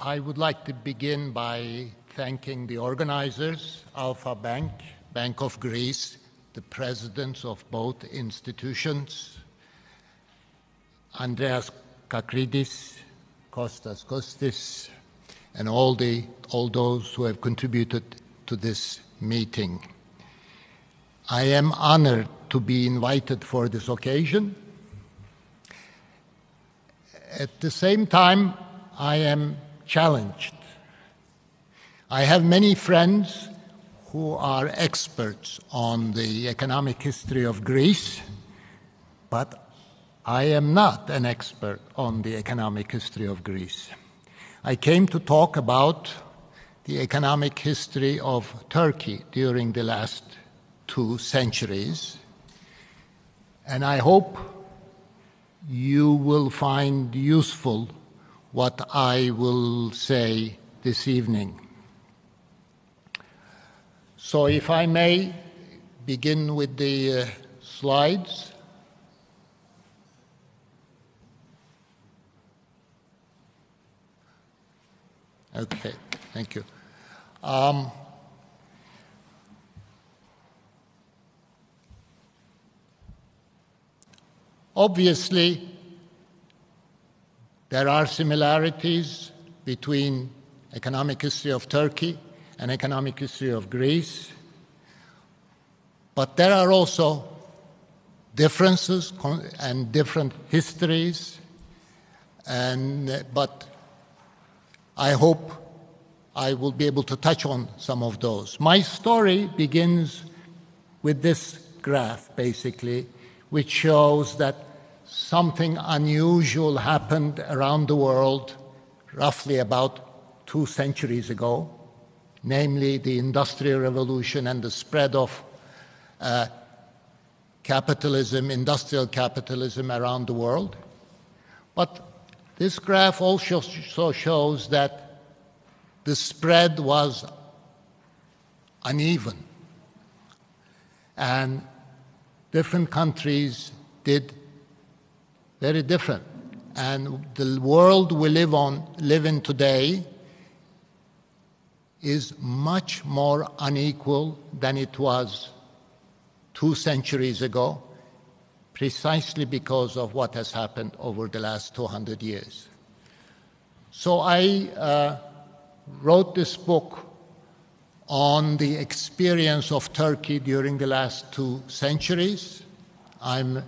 I would like to begin by thanking the organizers, Alpha Bank, Bank of Greece, the presidents of both institutions, Andreas Kakridis, Kostas Kostis, and all those who have contributed to this meeting. I am honored to be invited for this occasion. At the same time, I am challenged. I have many friends who are experts on the economic history of Greece, but I am not an expert on the economic history of Greece. I came to talk about the economic history of Turkey during the last 2 centuries, and I hope you will find useful what I will say this evening. So if I may begin with the slides. Okay, thank you. Obviously, there are similarities between economic history of Turkey and economic history of Greece, but there are also differences and different histories, but I hope I will be able to touch on some of those. My story begins with this graph, basically, which shows that something unusual happened around the world roughly about 2 centuries ago, namely the Industrial Revolution and the spread of capitalism, industrial capitalism around the world. But this graph also shows that the spread was uneven, and different countries did very different. And the world we live in today is much more unequal than it was 2 centuries ago, precisely because of what has happened over the last 200 years. So I wrote this book on the experience of Turkey during the last 2 centuries. I'm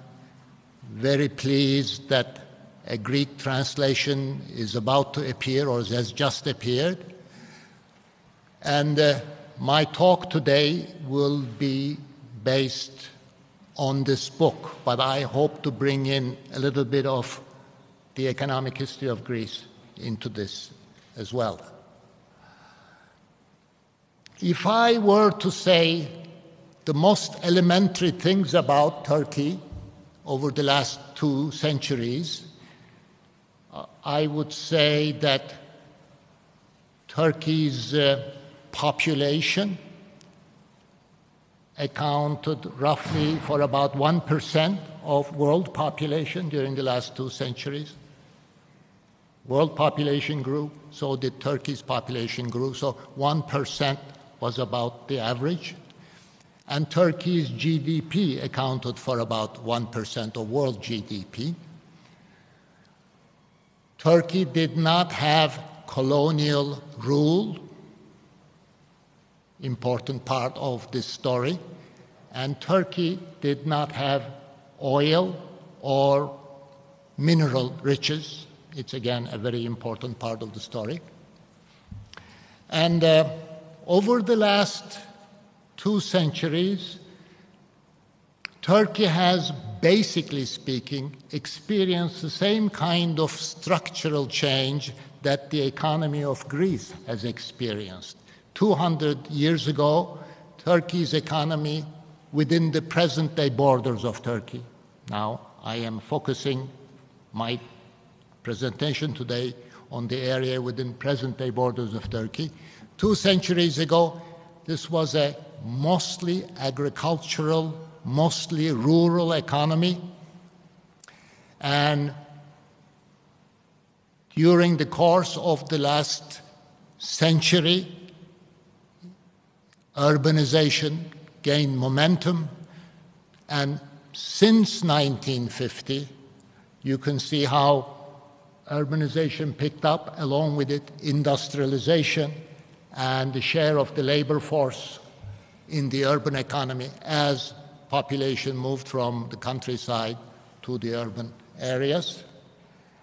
very pleased that a Greek translation is about to appear or has just appeared. And my talk today will be based on this book, but I hope to bring in a little bit of the economic history of Greece into this as well. If I were to say the most elementary things about Turkey over the last 2 centuries, I would say that Turkey's population accounted roughly for about 1% of world population during the last 2 centuries. World population grew, so did Turkey's population grew, so 1% was about the average. And Turkey's GDP accounted for about 1% of world GDP. Turkey did not have colonial rule, important part of this story, and Turkey did not have oil or mineral riches. It's again a very important part of the story. And over the last 2 centuries, Turkey has, basically speaking, experienced the same kind of structural change that the economy of Greece has experienced. 200 years ago, Turkey's economy within the present-day borders of Turkey. Now, I am focusing my presentation today on the area within present-day borders of Turkey. 2 centuries ago, this was a mostly agricultural, mostly rural economy. And During the course of the last century, urbanization gained momentum, and since 1950, you can see how urbanization picked up, along with it industrialization and the share of the labor force in the urban economy as population moved from the countryside to the urban areas.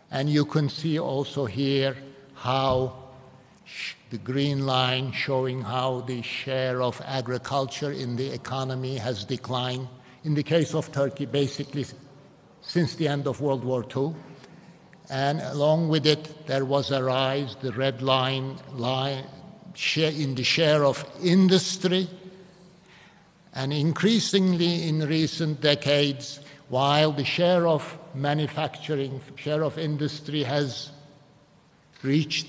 And you can see also here how the green line showing how the share of agriculture in the economy has declined. In the case of Turkey, basically since the end of World War II. And along with it, there was a rise, the red line in the share of industry. And increasingly in recent decades, while the share of manufacturing, share of industry has reached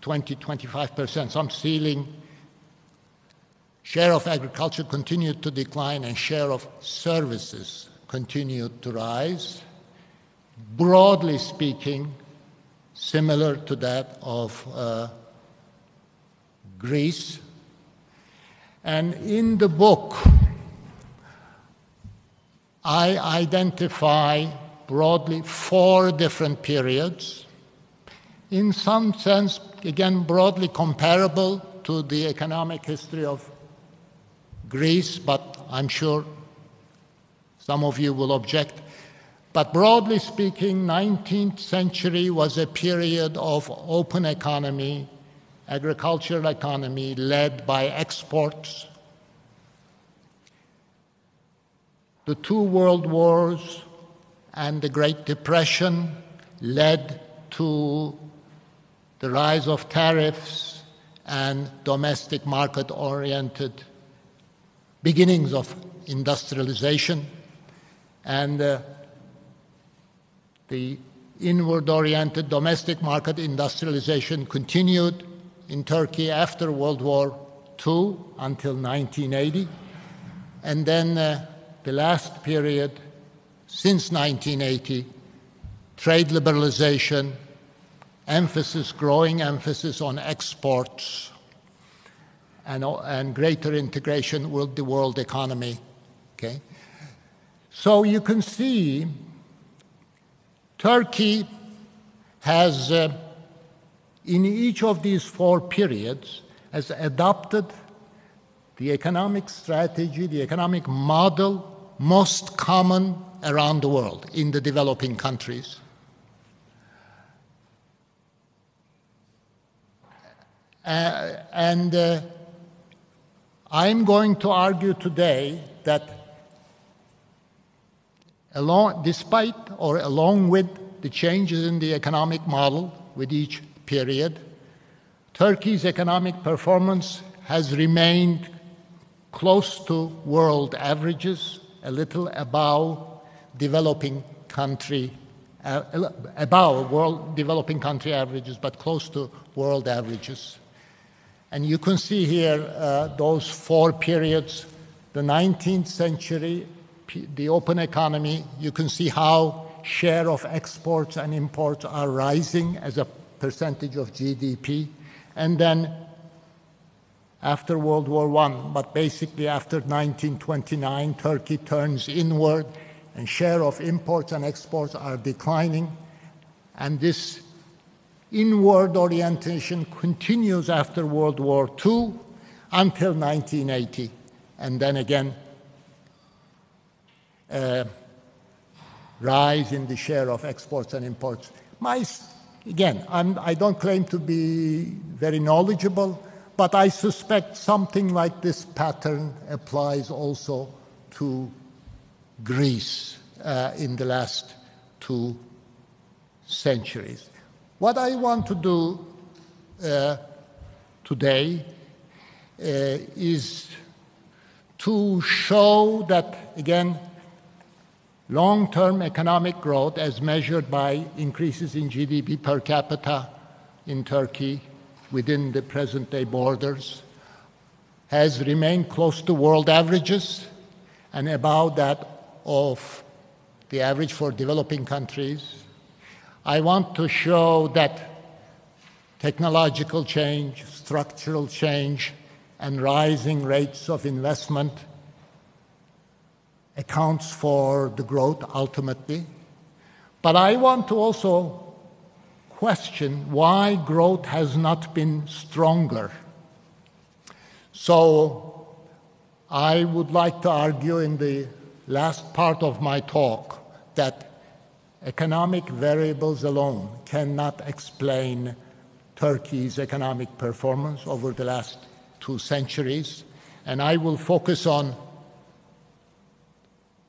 20-25%, some ceiling, share of agriculture continued to decline and share of services continued to rise. Broadly speaking, similar to that of Greece. And in the book, I identify broadly 4 different periods, in some sense, again, broadly comparable to the economic history of Greece, but I'm sure some of you will object. But broadly speaking, 19th century was a period of open economy, agricultural economy led by exports. The 2 world wars and the Great Depression led to the rise of tariffs and domestic market-oriented beginnings of industrialization. And the inward-oriented domestic market industrialization continued in Turkey after World War II until 1980. And then the last period, since 1980, trade liberalization, growing emphasis on exports, and greater integration with the world economy. Okay? So you can see Turkey has, in each of these 4 periods, has adopted the economic strategy, the economic model most common around the world in the developing countries. I'm going to argue today that despite or along with the changes in the economic model with each period, Turkey's economic performance has remained close to world averages, a little above developing country averages, but close to world averages. And you can see here those 4 periods, the 19th century, the open economy. You can see how share of exports and imports are rising as a percentage of GDP. And then after World War I, but basically after 1929, Turkey turns inward and share of imports and exports are declining. And this inward orientation continues after World War II until 1980. And then again, rise in the share of exports and imports. I don't claim to be very knowledgeable, but I suspect something like this pattern applies also to Greece in the last 2 centuries. What I want to do today is to show that, again, long-term economic growth as measured by increases in GDP per capita in Turkey within the present-day borders has remained close to world averages and above that of the average for developing countries. I want to show that technological change, structural change, and rising rates of investment accounts for the growth ultimately. But I want to also question why growth has not been stronger. So I would like to argue in the last part of my talk that economic variables alone cannot explain Turkey's economic performance over the last 2 centuries, and I will focus on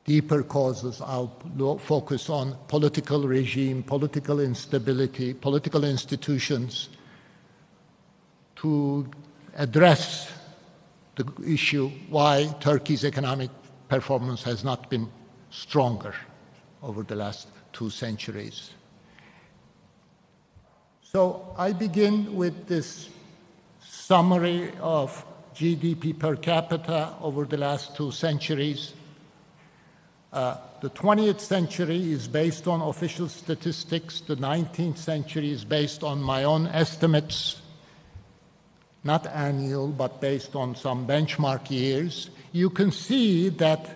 deeper causes. I'll focus on political regime, political instability, political institutions to address the issue why Turkey's economic performance has not been stronger over the last 2 centuries. So I begin with this summary of GDP per capita over the last 2 centuries. The 20th century is based on official statistics. The 19th century is based on my own estimates, not annual, but based on some benchmark years. You can see that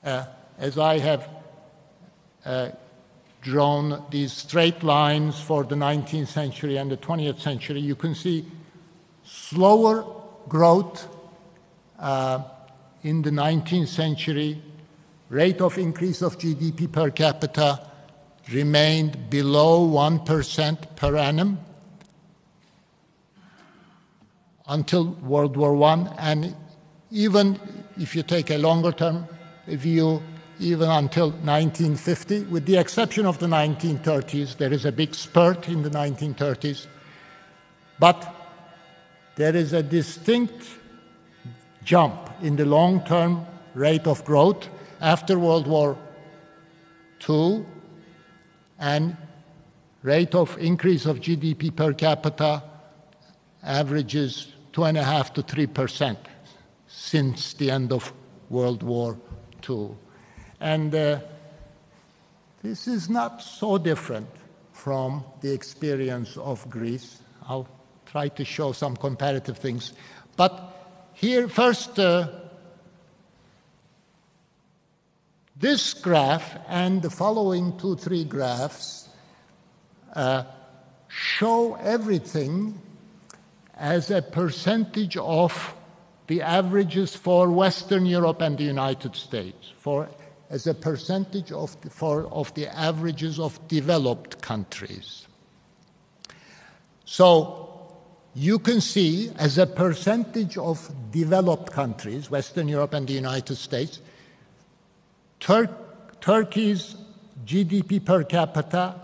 as I have drawn these straight lines for the 19th century and the 20th century, you can see slower growth in the 19th century. Rate of increase of GDP per capita remained below 1% per annum until World War I, and even if you take a longer-term view, even until 1950, with the exception of the 1930s. There is a big spurt in the 1930s, but there is a distinct jump in the long-term rate of growth after World War II, and rate of increase of GDP per capita averages 2.5% to 3% since the end of World War II. And this is not so different from the experience of Greece. I'll try to show some comparative things. But here, first, this graph and the following 2-3 graphs show everything as a percentage of the averages for Western Europe and the United States, as a percentage of the averages of developed countries. So you can see as a percentage of developed countries, Western Europe and the United States, Turkey's GDP per capita,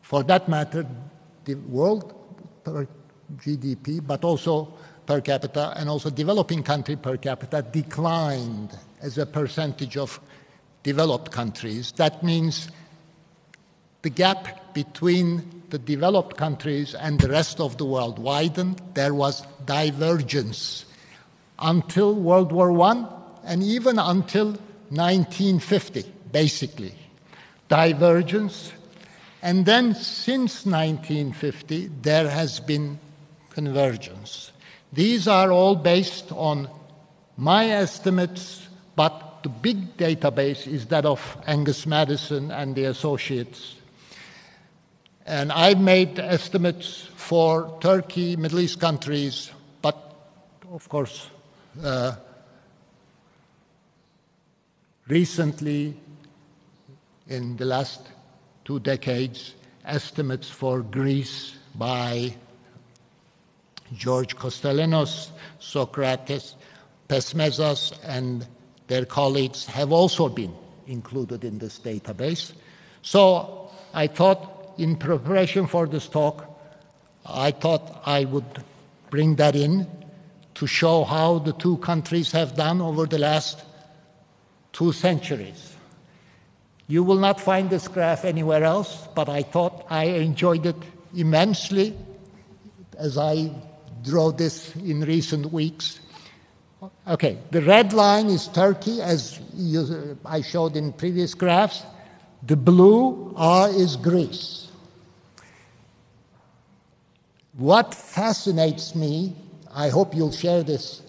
for that matter, the world per GDP, but also per capita, and also developing country per capita, declined as a percentage of developed countries. That means the gap between the developed countries and the rest of the world widened. There was divergence until World War I and even until 1950, basically. Divergence. And then since 1950, there has been convergence. These are all based on my estimates, but the big database is that of Angus Maddison and the associates. And I've made estimates for Turkey, Middle East countries, but of course, recently, in the last 2 decades, estimates for Greece by George Kostellanos, Socrates, Pesmezas, and their colleagues have also been included in this database. So I thought, in preparation for this talk, I thought I would bring that in to show how the 2 countries have done over the last 2 centuries. You will not find this graph anywhere else, but I thought I enjoyed it immensely as I drew this in recent weeks. Okay, the red line is Turkey, as I showed in previous graphs. The blue is Greece. what fascinates me, I hope you'll share this,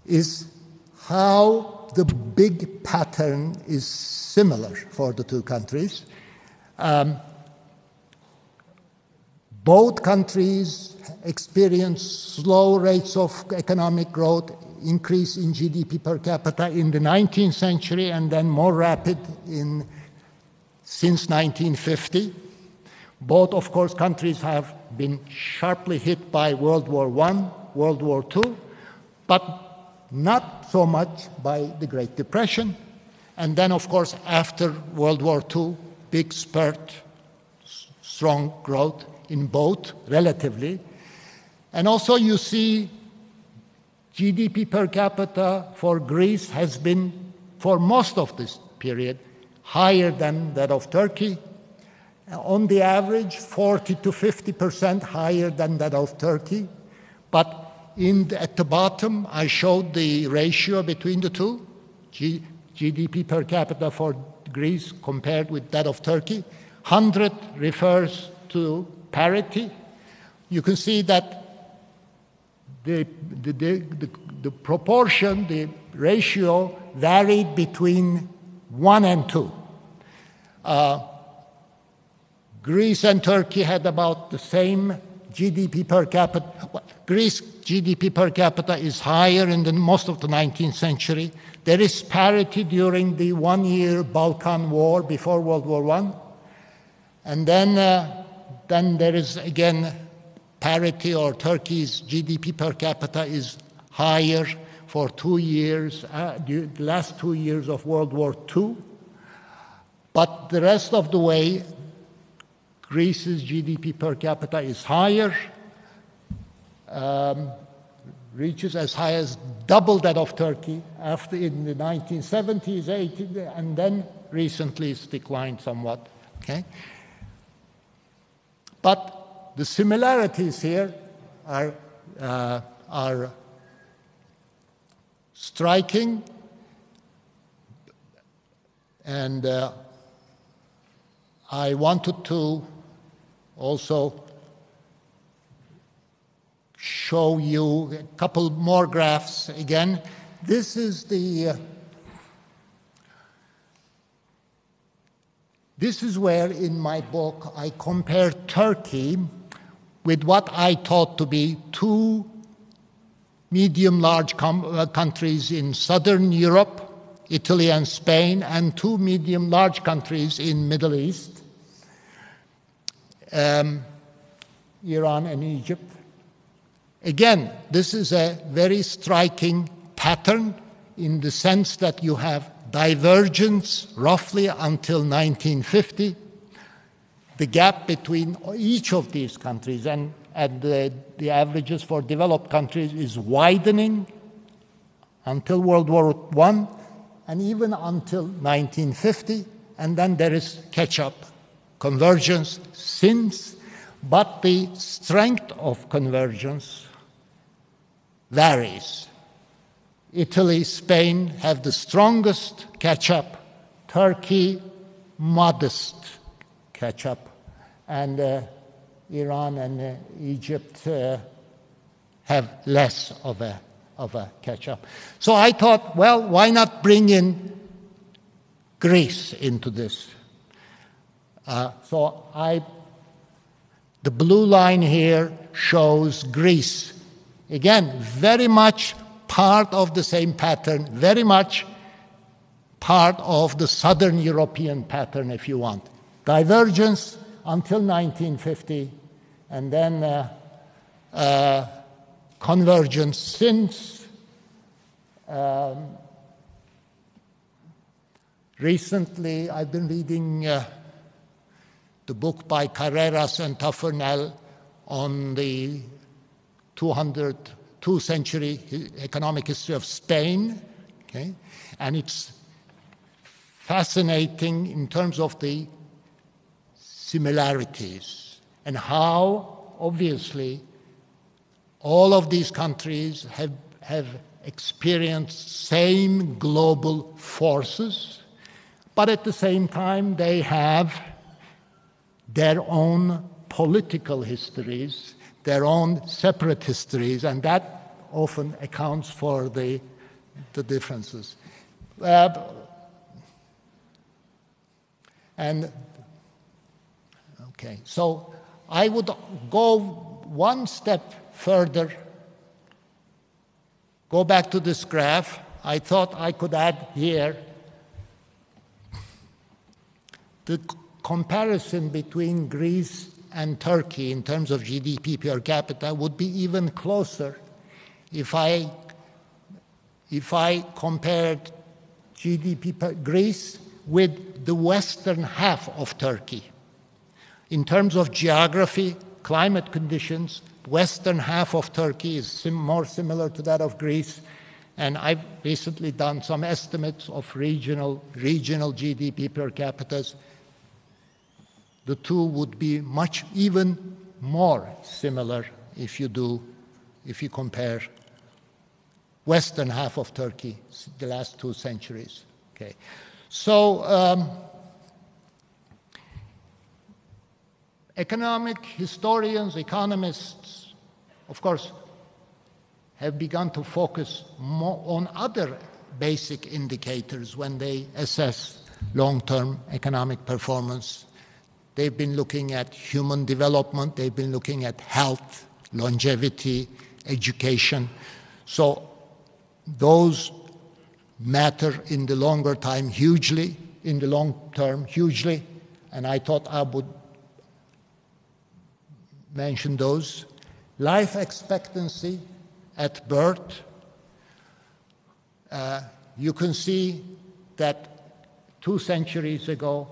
is how the big pattern is similar for the two countries. Both countries experience slow rates of economic growth, increase in GDP per capita in the 19th century, and then more rapid since 1950. Both, of course, countries have been sharply hit by World War I, World War II, but not so much by the Great Depression. And then, of course, after World War II, big spurt, strong growth in both, relatively. And also you see GDP per capita for Greece has been, for most of this period, higher than that of Turkey. On the average, 40 to 50% higher than that of Turkey. But at the bottom, I showed the ratio between the two, GDP per capita for Greece compared with that of Turkey. 100 refers to parity. You can see that the proportion, the ratio varied between 1 and 2. Greece and Turkey had about the same GDP per capita. Greece GDP per capita is higher in most of the 19th century. There is parity during the one-year Balkan War before World War I. And then there is again parity, or Turkey's GDP per capita is higher for 2 years, the last 2 years of World War II. But the rest of the way, Greece's GDP per capita is higher, reaches as high as double that of Turkey after in the 1970s, 80s, and then recently it's declined somewhat. Okay? But the similarities here are striking, and I wanted to also show you a couple more graphs again. This is where in my book I compare Turkey with what I thought to be two medium-large countries in southern Europe, Italy and Spain, and two medium-large countries in Middle East, Iran and Egypt. Again, this is a very striking pattern in the sense that you have divergence roughly until 1950. The gap between each of these countries and the averages for developed countries is widening until World War I and even until 1950. And then there is catch-up, convergence since, but the strength of convergence varies. Italy, Spain have the strongest catch-up, Turkey, modest catch-up, and Iran and Egypt have less of a catch-up. So I thought, well, why not bring in Greece into this? The blue line here shows Greece. Again, very much part of the same pattern, very much part of the Southern European pattern, if you want. Divergence until 1950, and then convergence since. Recently, I've been reading the book by Carreras and Tafernel on the 202-century economic history of Spain, okay? And it's fascinating in terms of the similarities and how, obviously, all of these countries have experienced same global forces, but at the same time they have their own political histories, their own separate histories, and that often accounts for the differences. So I would go one step further, go back to this graph. I thought I could add here the comparison between Greece and Turkey in terms of GDP per capita would be even closer if I compared GDP per Greece with the western half of Turkey. In terms of geography, climate conditions, western half of Turkey is more similar to that of Greece. And I've recently done some estimates of regional GDP per capita. The two would be even more similar if you compare western half of Turkey, the last 2 centuries. Okay, so economic historians, economists, of course, have begun to focus more on other basic indicators when they assess long-term economic performance. They've been looking at human development, they've been looking at health, longevity, education. So those matter in the longer time hugely, in the long term hugely, and I thought I would mention those. Life expectancy at birth. You can see that 2 centuries ago,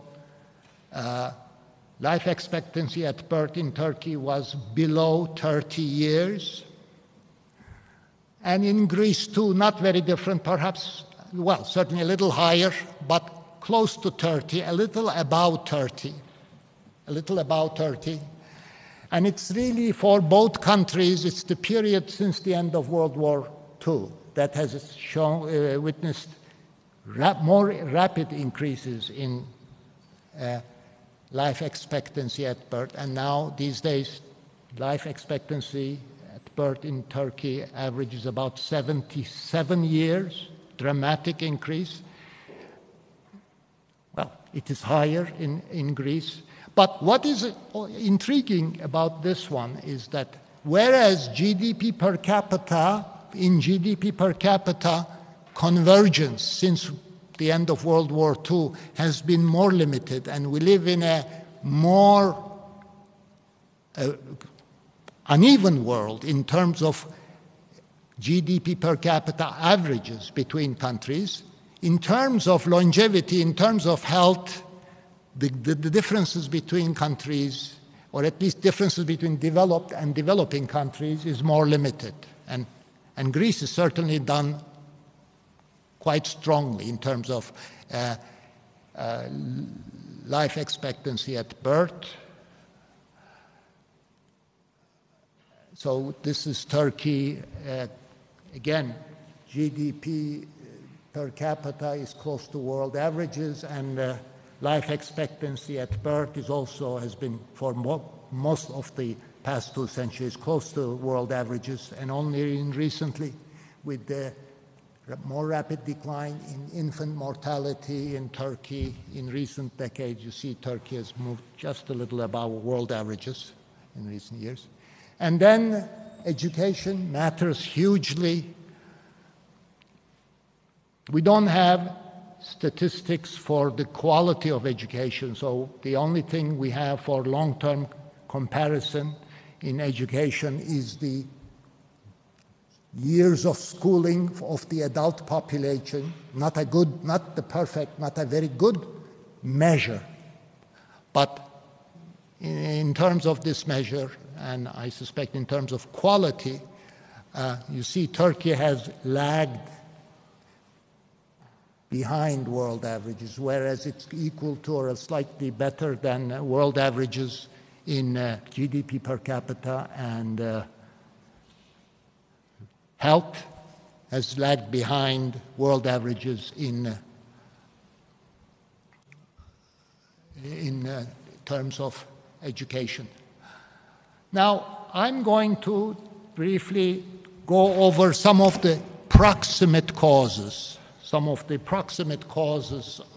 life expectancy at birth in Turkey was below 30 years. And in Greece too, not very different, perhaps, well, certainly a little higher, but close to 30, a little above 30. And it's really, for both countries, it's the period since the end of World War II that has witnessed more rapid increases in life expectancy at birth. And now, these days, life expectancy at birth in Turkey averages about 77 years, dramatic increase. Well, it is higher in Greece. But what is intriguing about this one is that whereas GDP per capita, convergence since the end of World War II has been more limited, and we live in a more uneven world in terms of GDP per capita averages between countries. In terms of longevity, in terms of health, the differences between countries, or at least differences between developed and developing countries, is more limited. And Greece has certainly done quite strongly in terms of life expectancy at birth. So this is Turkey. Again, GDP per capita is close to world averages, and life expectancy at birth has been for most of the past 2 centuries close to world averages, and only recently, with the more rapid decline in infant mortality in Turkey in recent decades, you see Turkey has moved just a little above world averages in recent years. And then education matters hugely. We don't have statistics for the quality of education, so the only thing we have for long-term comparison in education is the years of schooling of the adult population. Not a very good measure. But in terms of this measure, and I suspect in terms of quality, you see Turkey has lagged behind world averages, whereas it's equal to or slightly better than world averages in GDP per capita, and health has lagged behind world averages in terms of education. Now, I'm going to briefly go over some of the proximate causes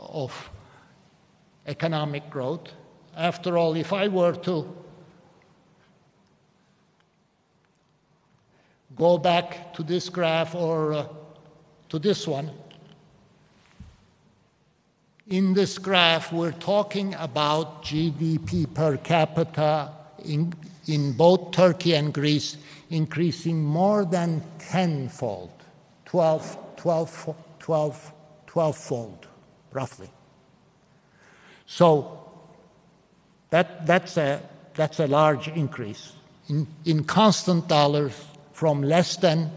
of economic growth. After all, if I were to go back to this graph or to this one, in this graph, we're talking about GDP per capita in both Turkey and Greece increasing more than tenfold, 12-fold, roughly. So that's a large increase. In constant dollars, from less than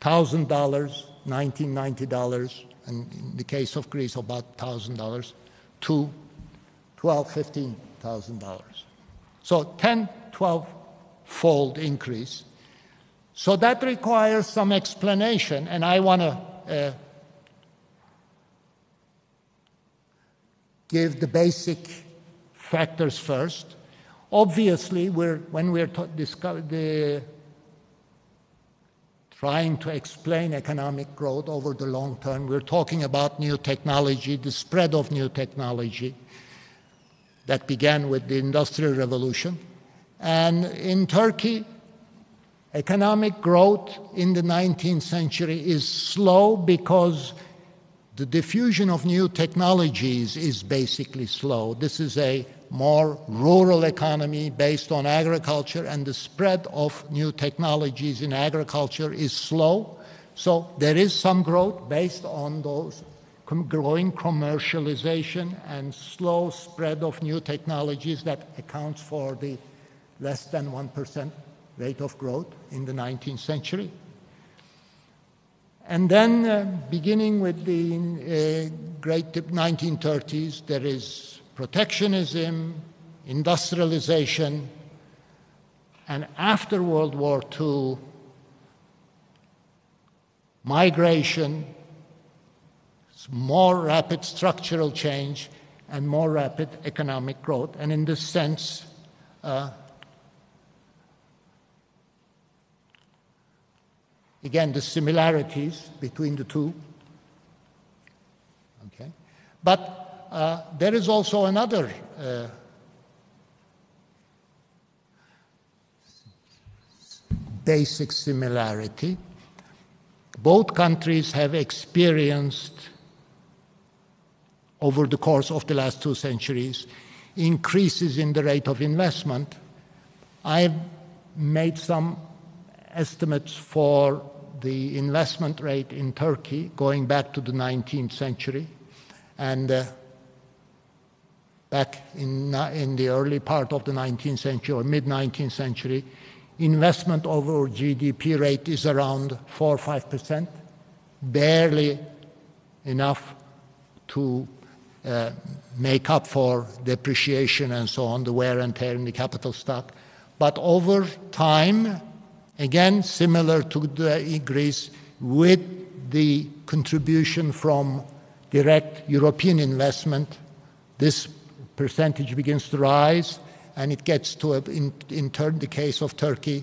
$1,000, $1,990, and in the case of Greece, about $1,000, to $12,000, $15,000. So 10, 12-fold increase. So that requires some explanation, and I want to give the basic factors first. Obviously, when we're trying to explain economic growth over the long term, we're talking about new technology, the spread of new technology that began with the Industrial Revolution. And in Turkey, economic growth in the 19th century is slow because the diffusion of new technologies is basically slow. This is a more rural economy based on agriculture, and the spread of new technologies in agriculture is slow. So there is some growth based on those growing commercialization and slow spread of new technologies that accounts for the less than 1% rate of growth in the 19th century. And then beginning with the great 1930s, there is protectionism, industrialization, and after World War II, migration, more rapid structural change, and more rapid economic growth. And in this sense, again, the similarities between the two. Okay, but there is also another basic similarity. Both countries have experienced, over the course of the last 2 centuries, increases in the rate of investment. I've made some estimates for the investment rate in Turkey going back to the 19th century, and back in the early part of the 19th century or mid-19th century, investment over GDP rate is around 4 or 5%, barely enough to make up for depreciation and so on, the wear and tear in the capital stock. But over time, again, similar to Greece, with the contribution from direct European investment, this percentage begins to rise, and it gets to, in the case of Turkey,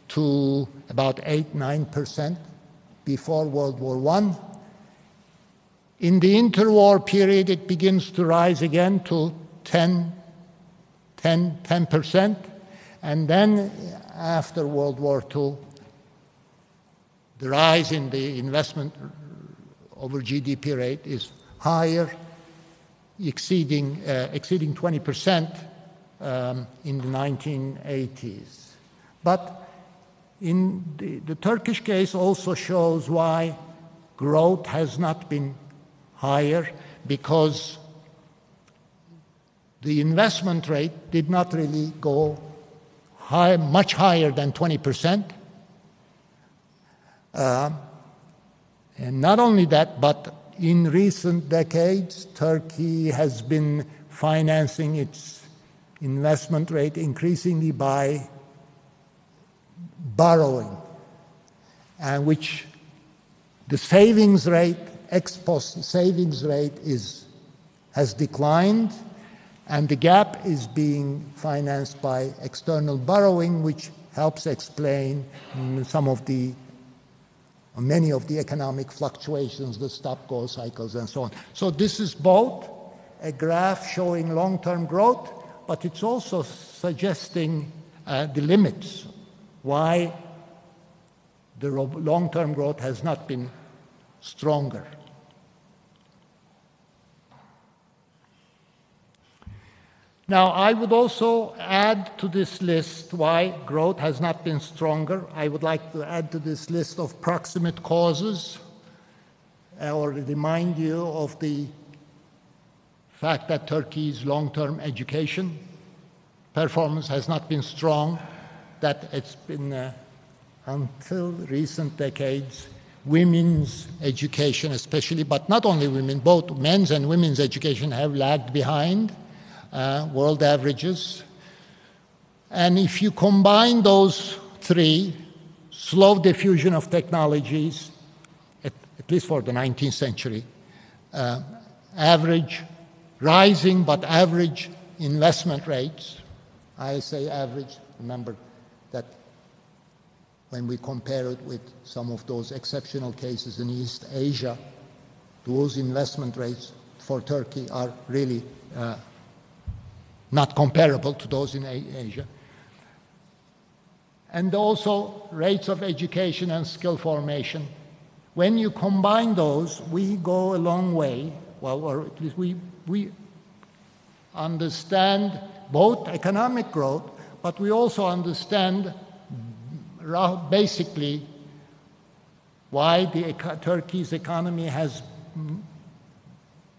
to about 8-9% before World War I. In the interwar period, it begins to rise again to 10%, and then after World War II, the rise in the investment over GDP rate is higher, exceeding 20% in the 1980s. But in the Turkish case also shows why growth has not been higher, because the investment rate did not really go high, much higher than 20%. And not only that, but in recent decades, Turkey has been financing its investment rate increasingly by borrowing, and which the savings rate, ex post savings rate has declined, And the gap is being financed by external borrowing, which helps explain many of the economic fluctuations, the stop-go cycles, and so on. So this is both a graph showing long-term growth, but it's also suggesting the limits, why the long-term growth has not been stronger. Now, I would also add to this list why growth has not been stronger. I would like to add to this list of proximate causes, or remind you of the fact that Turkey's long-term education performance has not been strong, that it's been, until recent decades, women's education especially, but not only women, both men's and women's education have lagged behind world averages. And if you combine those three, slow diffusion of technologies, at least for the 19th century, average, rising but average investment rates, I say average, remember that when we compare it with some of those exceptional cases in East Asia, those investment rates for Turkey are really not comparable to those in Asia. And also rates of education and skill formation. When you combine those, we go a long way, well, or at least we understand both economic growth, but we also understand basically why Turkey's economy has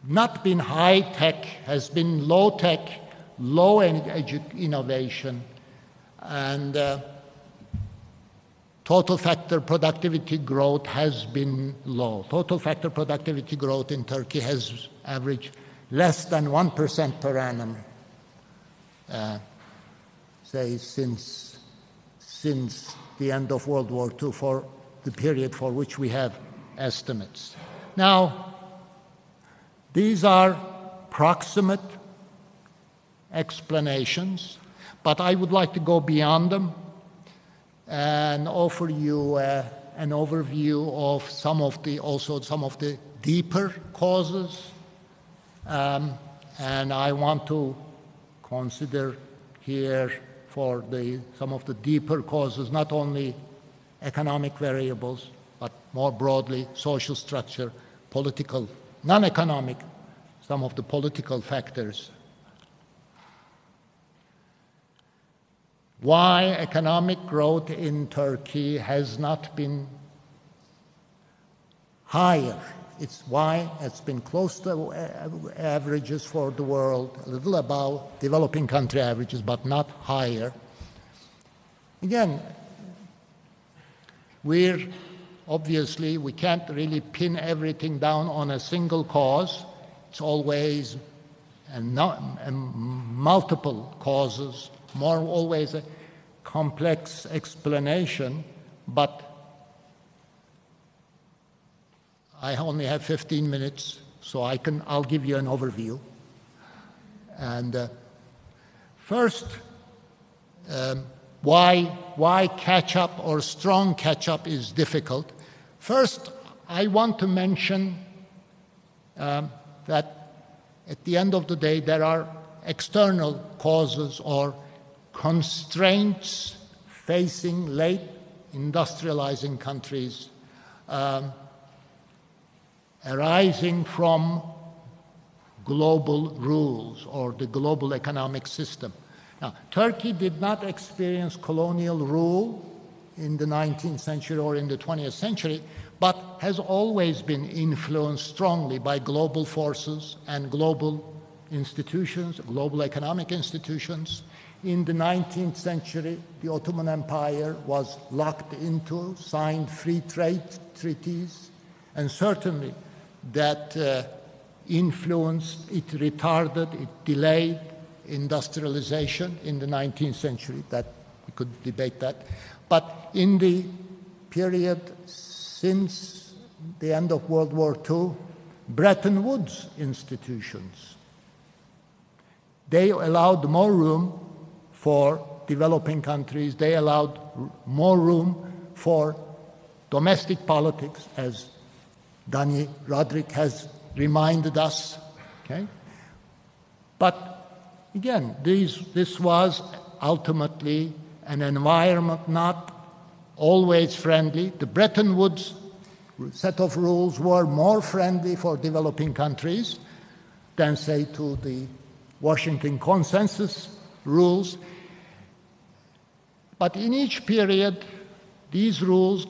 not been high-tech, has been low-tech, low innovation, and total factor productivity growth has been low. Total factor productivity growth in Turkey has averaged less than 1% per annum, say since the end of World War II, for the period for which we have estimates. Now, these are proximate explanations, but I would like to go beyond them and offer you an overview of some of the deeper causes, and I want to consider here for some of the deeper causes, not only economic variables, but more broadly social structure, political, non-economic, some of the political factors. Why economic growth in Turkey has not been higher. It's why it's been close to averages for the world, a little above developing country averages, but not higher. Again, we can't really pin everything down on a single cause. It's always multiple causes, always a complex explanation, but I only have 15 minutes, so I'll give you an overview. And first, why catch-up or strong catch-up is difficult. First, I want to mention that at the end of the day, there are external causes or constraints facing late industrializing countries arising from global rules or the global economic system. Now, Turkey did not experience colonial rule in the 19th century or in the 20th century, but has always been influenced strongly by global forces and global institutions, global economic institutions. In the 19th century, the Ottoman Empire was locked into, signed free trade treaties, and certainly that influenced, it retarded, it delayed industrialization in the 19th century. That we could debate that. But in the period since the end of World War II, Bretton Woods institutions they allowed more room for developing countries. They allowed more room for domestic politics, as Dani Rodrik has reminded us. Okay? But again, this was ultimately an environment not always friendly. The Bretton Woods set of rules were more friendly for developing countries than, say, to the Washington Consensus rules. But in each period, these rules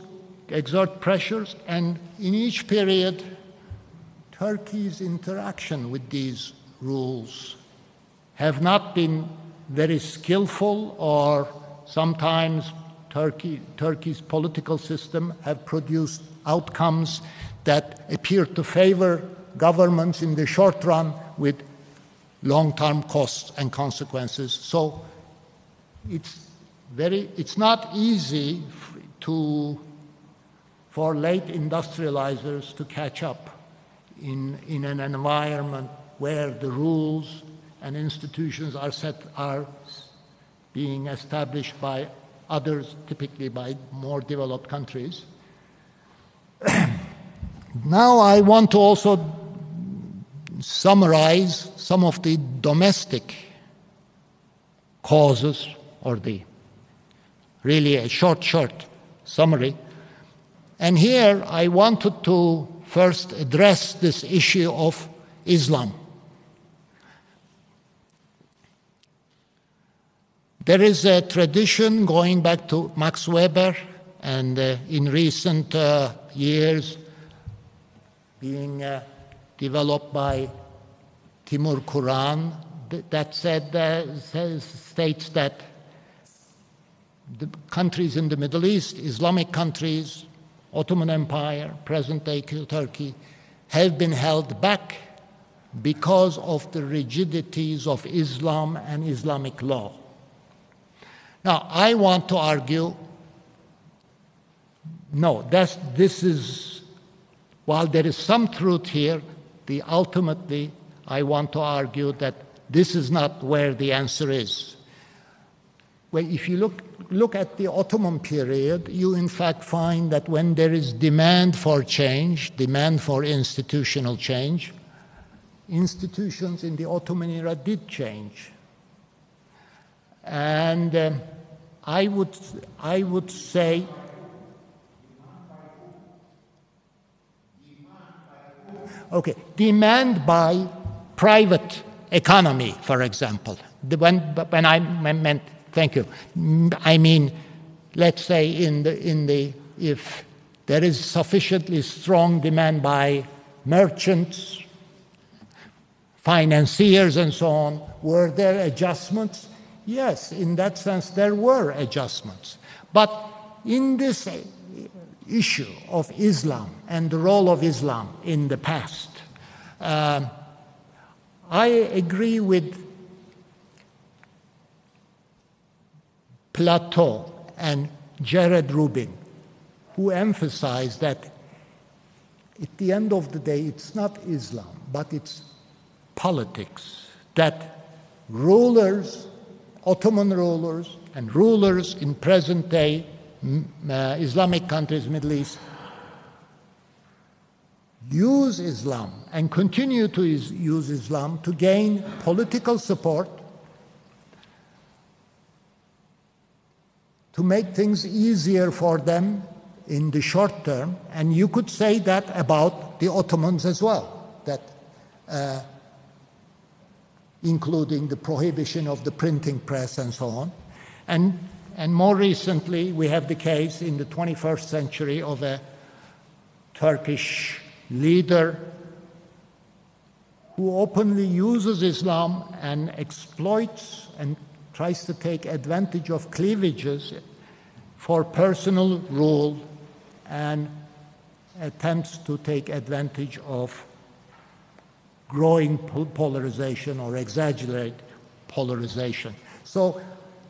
exert pressures, and in each period, Turkey's interaction with these rules have not been very skillful, or sometimes Turkey's political system have produced outcomes that appear to favor governments in the short run with long-term costs and consequences. So it's not easy for late industrializers to catch up in an environment where the rules and institutions are being established by others, typically by more developed countries. Now I want to also summarize some of the domestic causes, or really a short summary. And here I wanted to first address this issue of Islam. There is a tradition going back to Max Weber, and in recent years being developed by Timur Kuran, that states that the countries in the Middle East, Islamic countries, Ottoman Empire, present-day Turkey, have been held back because of the rigidities of Islam and Islamic law. Now, I want to argue, no, while there is some truth here, ultimately I want to argue that this is not where the answer is. Well, if you look at the Ottoman period, you in fact find that when there is demand for change, demand for institutional change, institutions in the Ottoman era did change. And I would say demand by private economy, for example. When I meant, thank you, I mean, let's say if there is sufficiently strong demand by merchants, financiers, and so on, were there adjustments? Yes, in that sense, there were adjustments. But in this issue of Islam and the role of Islam in the past, I agree with Plateau and Jared Rubin, who emphasized that at the end of the day, it's not Islam, but it's politics, that rulers, Ottoman rulers, and rulers in present-day Islamic countries, Middle East, use Islam and continue to use Islam to gain political support, to make things easier for them in the short term. And you could say that about the Ottomans as well, that including the prohibition of the printing press and so on. And more recently, we have the case in the 21st century of a Turkish leader who openly uses Islam and exploits and tries to take advantage of cleavages for personal rule and attempts to take advantage of growing polarization or exaggerate polarization. So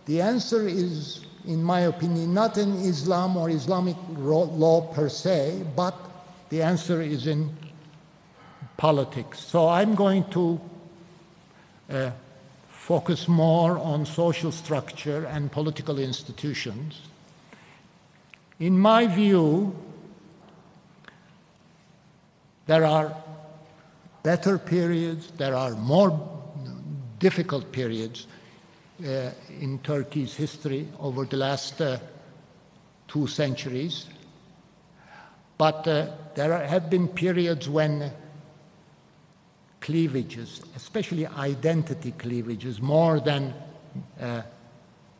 the answer is, in my opinion, not in Islam or Islamic law per se, but the answer is in politics. So I'm going to focus more on social structure and political institutions. In my view, there are better periods, there are more difficult periods in Turkey's history over the last 2 centuries. But there have been periods when cleavages, especially identity cleavages, more than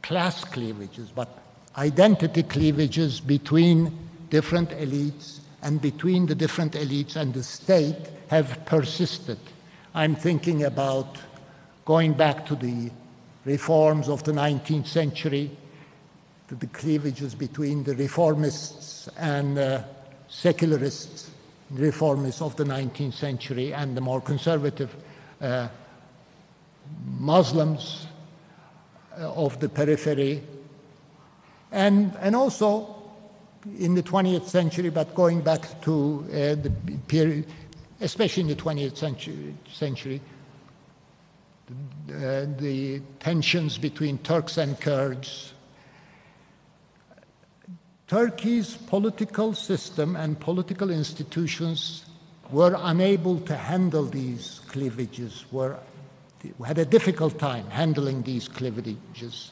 class cleavages, but identity cleavages between different elites and between the different elites and the state have persisted. I'm thinking about going back to the reforms of the 19th century, to the cleavages between the reformists and secularists, reformists of the 19th century, and the more conservative Muslims of the periphery, and also in the 20th century, but going back to the period, especially in the 20th century, the tensions between Turks and Kurds. Turkey's political system and political institutions were unable to handle these cleavages, had a difficult time handling these cleavages.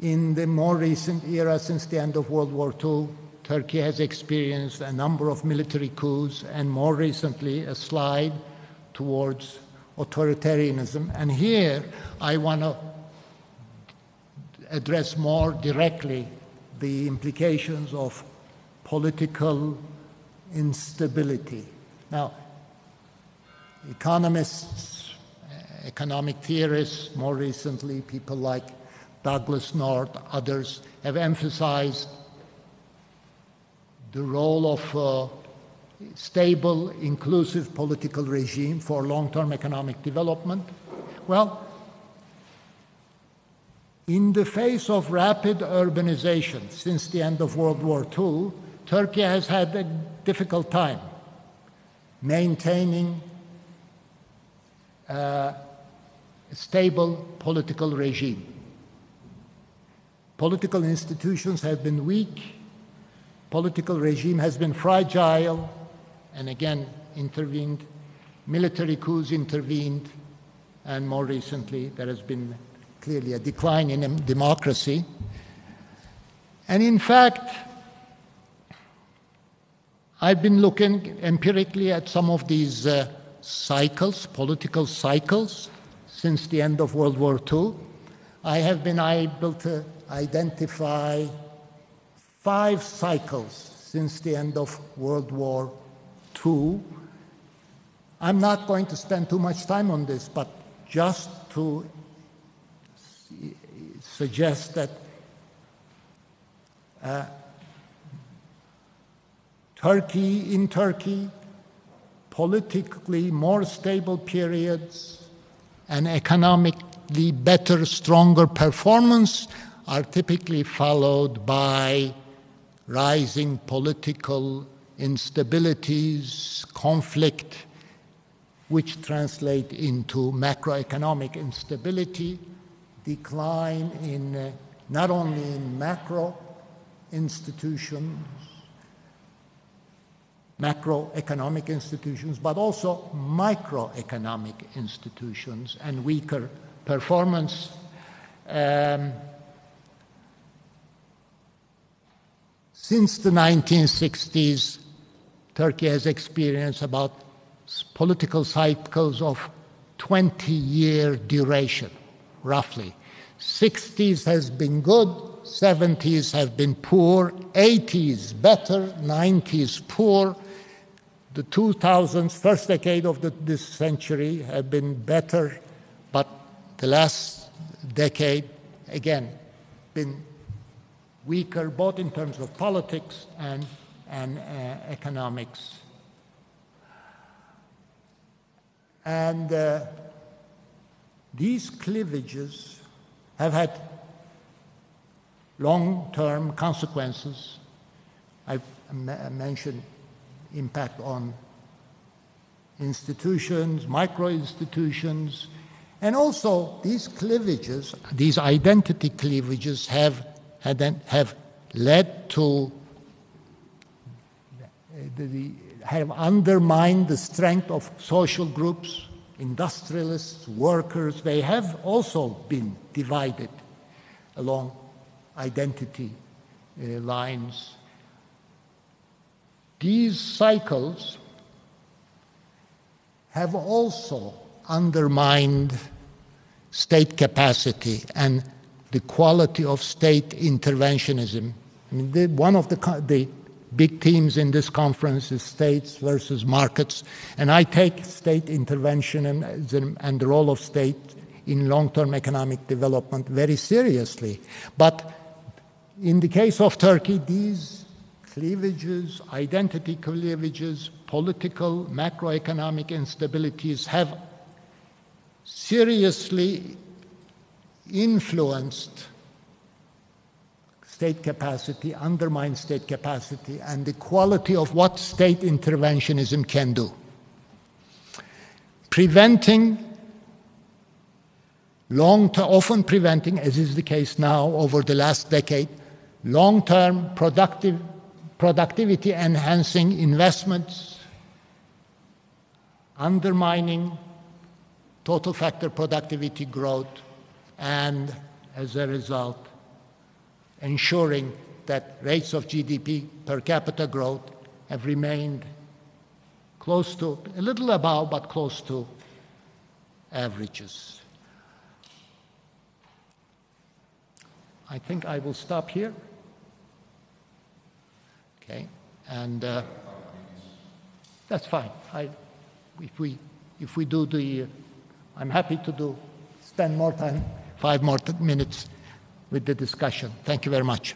In the more recent era, since the end of World War II, Turkey has experienced a number of military coups and more recently a slide towards authoritarianism. And here I want to address more directly the implications of political instability. Now, economists, economic theorists, more recently people like Douglas North, others, have emphasized the role of stable, inclusive political regime for long-term economic development. Well, in the face of rapid urbanization since the end of World War II, Turkey has had a difficult time maintaining a stable political regime. Political institutions have been weak, political regime has been fragile, and again intervened, military coups intervened, and more recently there has been clearly a decline in democracy. And in fact, I've been looking empirically at some of these cycles, political cycles, since the end of World War II. I have been able to identify 5 cycles since the end of World War II. I'm not going to spend too much time on this, but just to suggest that in Turkey, politically more stable periods and economically better, stronger performance are typically followed by rising political instabilities, conflict, which translate into macroeconomic instability, decline in not only in macro institutions, macroeconomic institutions, but also microeconomic institutions and weaker performance. Since the 1960s, Turkey has experienced about political cycles of 20-year duration, roughly. 60s has been good, 70s have been poor, 80s better, 90s poor. The 2000s, first decade of this century, have been better, but the last decade, again, been weaker, both in terms of politics and economics. And these cleavages have had long-term consequences. I mentioned impact on institutions, micro-institutions, And also, these cleavages, these identity cleavages have led to, have undermined the strength of social groups, industrialists, workers. They have also been divided along identity lines. These cycles have also undermined state capacity and the quality of state interventionism. I mean, one of the big themes in this conference is states versus markets, and I take state interventionism and the role of state in long-term economic development very seriously. But in the case of Turkey, these cleavages, identity cleavages, political, macroeconomic instabilities have seriously influenced state capacity, undermined state capacity, and the quality of what state interventionism can do. Often preventing, as is the case now over the last decade, long-term productivity enhancing investments, undermining total factor productivity growth, and as a result, ensuring that rates of GDP per capita growth have remained close to, a little above, but close to averages. I think I will stop here. Okay, and that's fine. If we do the, I'm happy to spend more time, 5 more minutes with the discussion. Thank you very much.